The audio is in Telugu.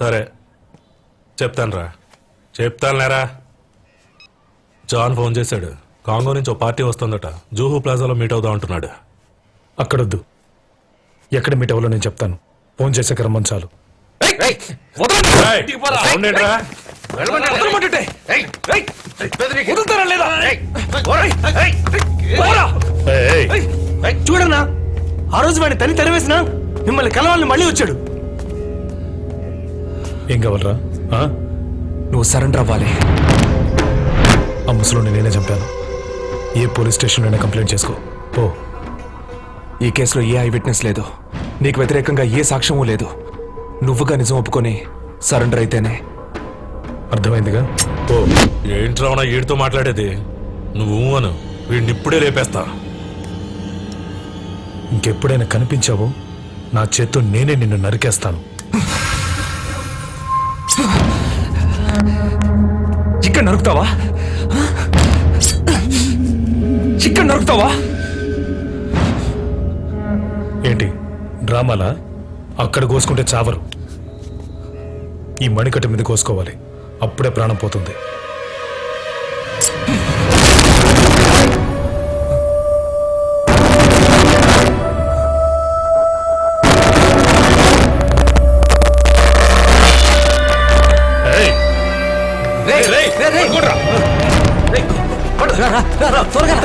సరే చెప్తానురా, చెప్తానులేరా. జాన్ ఫోన్ చేశాడు. కాంగో నుంచి ఓ పార్టీ వస్తుందట. జూహు ప్లాజాలో మీట్ అవుదాం అంటున్నాడు. అక్కడొద్దు, ఎక్కడ మీట్ అవ్వాలో నేను చెప్తాను. ఫోన్ చేసాక రమ్మని చాలు. సౌండ్ ఏంట్రా? చూడన్నా, ఆ రోజు వాడిని తని తరివేసినా మిమ్మల్ని కలవాలని మళ్ళీ వచ్చాడు. ఏం కావాలరా? నువ్వు సరెండర్ అవ్వాలి. ఆ ముసలోని నేనే చంపాను. ఏ పోలీస్ స్టేషన్లోనే కంప్లైంట్ చేసుకో పో. ఈ కేసులో ఏ ఐ విట్నెస్ లేదు, నీకు వ్యతిరేకంగా ఏ సాక్ష్యమూ లేదు. నువ్వుగా నిజం ఒప్పుకొని సరెండర్ అయితేనే. అర్థమైందిగా? పో. ఏంట్రా వీడితో మాట్లాడేది? నువ్వు అను, వీడిని ఇప్పుడే రేపేస్తా. ఇంకెప్పుడైనా కనిపించావో నా చేత్తో నేనే నిన్ను నరికేస్తాను. ఇక్కడ నరుకుతావా? ఇక్కడ నరుకుతావా? ఏంటి డ్రామాలా? అక్కడ కోసుకుంటే చావరు. ఈ మణికట్ట మీద కోసుకోవాలి, అప్పుడే ప్రాణం పోతుంది. త్వరగా